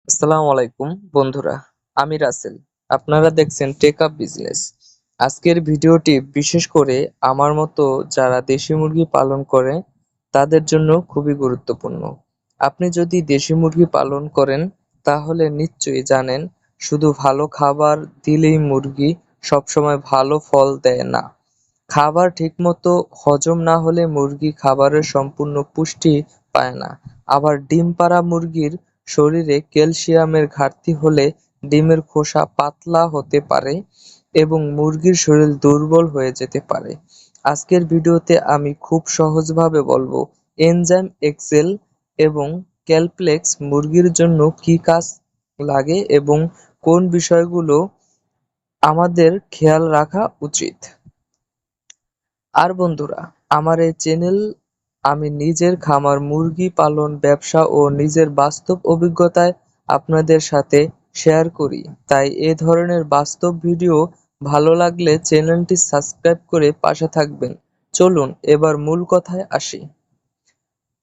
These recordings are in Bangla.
আসসালামু আলাইকুম বন্ধুরা, আমি রাসেল। আপনারা দেখছেন টেক আপ বিজনেস। আজকের ভিডিওটি বিশেষ করে আমার মতো যারা দেশি মুরগি পালন করে তাদের জন্য খুবই গুরুত্বপূর্ণ। আপনি যদি দেশি মুরগি পালন করেন তাহলে নিশ্চয়ই জানেন শুধু ভালো খাবার দিলেই মুরগি সবসময় ভালো ফল দেয় না। খাবার ঠিকমতো হজম না হলে মুরগি খাবারের সম্পূর্ণ পুষ্টি পায় না। আবার ডিম পাড়া মুরগির শরীরে ক্যালসিয়ামের ঘাটতি হলে ডিমের খোসা পাতলা হতে পারে এবং মুরগির শরীর দুর্বল হয়ে যেতে পারে। আজকের ভিডিওতে আমি খুব সহজভাবে বলবো এনজাইম এক্সেল এবং ক্যালপ্লেক্স মুরগির জন্য কি কাজ লাগে এবং কোন বিষয়গুলো আমাদের খেয়াল রাখা উচিত। আর বন্ধুরা, আমার এই চ্যানেল আমি নিজের খামার মুরগি পালন ব্যবসা ও নিজের বাস্তব অভিজ্ঞতায় আপনাদের সাথে শেয়ার করি, তাই এ ধরনের বাস্তব ভিডিও ভালো লাগলে চ্যানেলটি সাবস্ক্রাইব করে পাশে থাকবেন। চলুন এবার মূল কথায় আসি।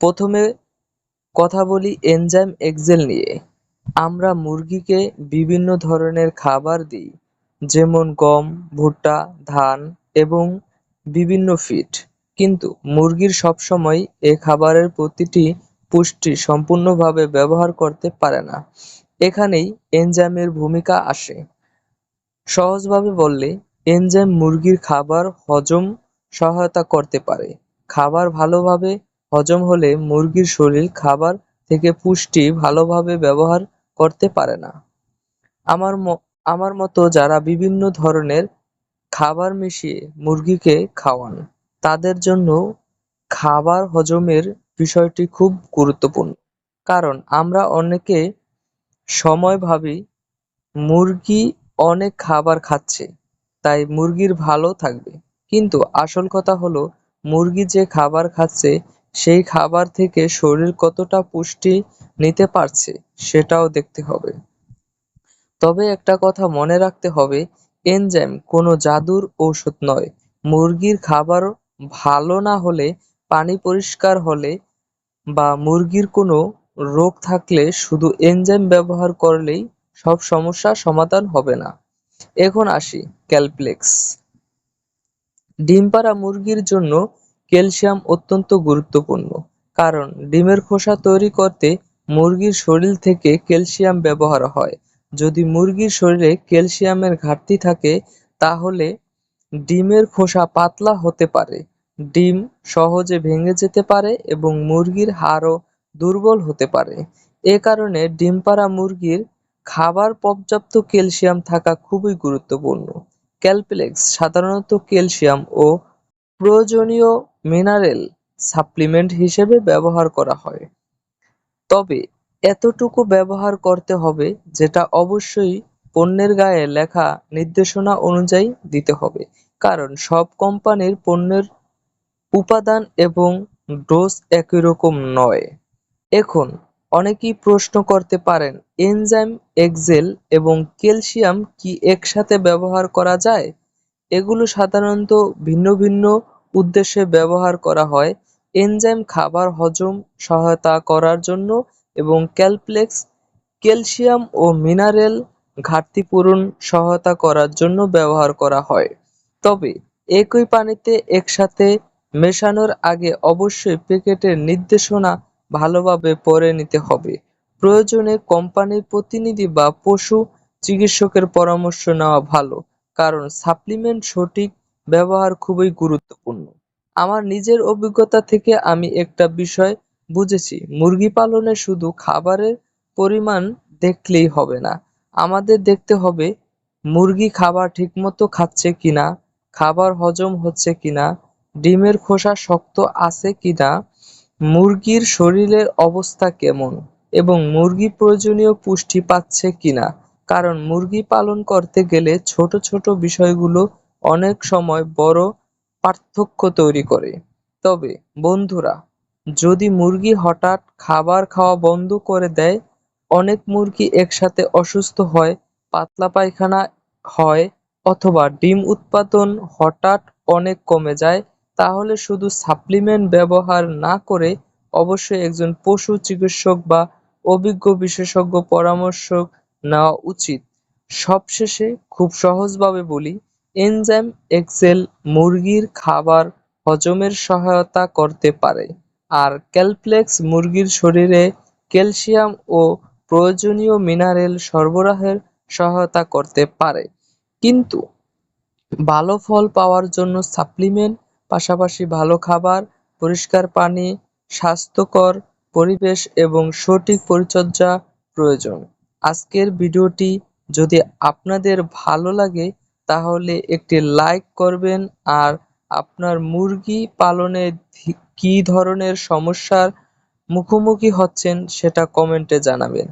প্রথমে কথা বলি এনজাইম এক্সেল নিয়ে। আমরা মুরগিকে বিভিন্ন ধরনের খাবার দিই, যেমন গম, ভুট্টা, ধান এবং বিভিন্ন ফিড। কিন্তু মুরগির সবসময় এ খাবারের প্রতিটি পুষ্টি সম্পূর্ণভাবে ব্যবহার করতে পারে না। এখানেই এনজাইমের ভূমিকা আসে। সহজভাবে বললে, এনজাইম মুরগির খাবার হজম সহায়তা করতে পারে। খাবার ভালোভাবে হজম হলে মুরগির শরীর খাবার থেকে পুষ্টি ভালোভাবে ব্যবহার করতে পারে না। আমার ম আমার মতো যারা বিভিন্ন ধরনের খাবার মিশিয়ে মুরগিকে খাওয়ান, তাদের জন্য খাবার হজমের বিষয়টি খুব গুরুত্বপূর্ণ। কারণ আমরা অনেকে সময় ভাবি মুরগি অনেক খাবার খাচ্ছে, তাই মুরগির ভালো থাকবে। কিন্তু আসল কথা হলো মুরগি যে খাবার খাচ্ছে সেই খাবার থেকে শরীর কতটা পুষ্টি নিতে পারছে সেটাও দেখতে হবে। তবে একটা কথা মনে রাখতে হবে, এনজাইম কোনো জাদুর ঔষধ নয়। মুরগির খাবার ভালো না হলে, পানি পরিষ্কার হলে বা মুরগির কোনো রোগ থাকলে শুধু এনজাইম ব্যবহার করলেই সব সমস্যার সমাধান হবে না। এখন আসি ক্যালপ্লেক্স। ডিম পাড়া মুরগির জন্য ক্যালসিয়াম অত্যন্ত গুরুত্বপূর্ণ, কারণ ডিমের খোসা তৈরি করতে মুরগির শরীর থেকে ক্যালসিয়াম ব্যবহার হয়। যদি মুরগির শরীরে ক্যালসিয়ামের ঘাটতি থাকে তাহলে ডিমের খোসা পাতলা হতে পারে, ডিম সহজে ভেঙে যেতে পারে এবং মুরগির হাড়ও দুর্বল হতে পারে। এ কারণে ডিম পাড়া মুরগির খাবার পর্যাপ্ত ক্যালসিয়াম থাকা খুবই গুরুত্বপূর্ণ। ক্যালপ্লেক্স সাধারণত ক্যালসিয়াম ও প্রয়োজনীয় মিনারেল সাপ্লিমেন্ট হিসেবে ব্যবহার করা হয়। তবে এতটুকু ব্যবহার করতে হবে যেটা অবশ্যই পণ্যের গায়ে লেখা নির্দেশনা অনুযায়ী দিতে হবে। কারণ সব কোম্পানির পণ্যের উপাদান এবং ডোজ একই রকম নয়। এখন অনেকেই প্রশ্ন করতে পারেন, এনজাইম এক্সেল এবং ক্যালসিয়াম কি একসাথে ব্যবহার করা যায়? এগুলো সাধারণত ভিন্ন ভিন্ন উদ্দেশ্যে ব্যবহার করা হয়। এনজাইম খাবার হজম সহায়তা করার জন্য এবং ক্যালপ্লেক্স ক্যালসিয়াম ও মিনারেল ঘাটতি পূরণ সহায়তা করার জন্য ব্যবহার করা হয়। তবে একই পানিতে একসাথে মেশানোর আগে অবশ্যই প্যাকেটের নির্দেশনা ভালোভাবে পড়ে নিতে হবে। প্রয়োজনে কোম্পানির প্রতিনিধি বা পশু চিকিৎসকের পরামর্শ নেওয়া ভালো, কারণ সাপ্লিমেন্ট সঠিক ব্যবহার খুবই গুরুত্বপূর্ণ। আমার নিজের অভিজ্ঞতা থেকে আমি একটা বিষয় বুঝেছি, মুরগি পালনে শুধু খাবারের পরিমাণ দেখলেই হবে না। আমাদের দেখতে হবে মুরগি খাবার ঠিকমতো খাচ্ছে কিনা, খাবার হজম হচ্ছে কিনা, ডিমের খোসা শক্ত আছে কিনা, মুরগির শরীরের অবস্থা কেমন এবং মুরগি প্রয়োজনীয় পুষ্টি পাচ্ছে কিনা। কারণ মুরগি পালন করতে গেলে ছোট ছোট বিষয়গুলো অনেক সময় বড় পার্থক্য তৈরি করে। তবে বন্ধুরা, যদি মুরগি হঠাৎ খাবার খাওয়া বন্ধ করে দেয়, অনেক মুরগি একসাথে অসুস্থ হয়, পাতলা পায়খানা হয় অথবা ডিম উৎপাদন হঠাৎ অনেক কমে যায়, তাহলে শুধু সাপ্লিমেন্ট ব্যবহার না করে অবশ্যই একজন পশু চিকিৎসক বা অভিজ্ঞ বিশেষজ্ঞ পরামর্শ নেওয়া উচিত। সবশেষে খুব সহজভাবে বলি, এনজাইম এক্সেল মুরগির খাবার হজমের সহায়তা করতে পারে, আর ক্যালপ্লেক্স মুরগির শরীরে ক্যালসিয়াম ও প্রয়োজনীয় মিনারেল সরবরাহের সহায়তা করতে পারে। কিন্তু ভালো ফল পাওয়ার জন্য সাপ্লিমেন্ট, পাশাপাশি ভালো খাবার, পরিষ্কার পানি, স্বাস্থ্যকর পরিবেশ এবং সঠিক পরিচর্যা প্রয়োজন। আজকের ভিডিওটি যদি আপনাদের ভালো লাগে তাহলে একটি লাইক করবেন, আর আপনার মুরগি পালনে কী ধরনের সমস্যার মুখোমুখি হচ্ছেন সেটা কমেন্টে জানাবেন।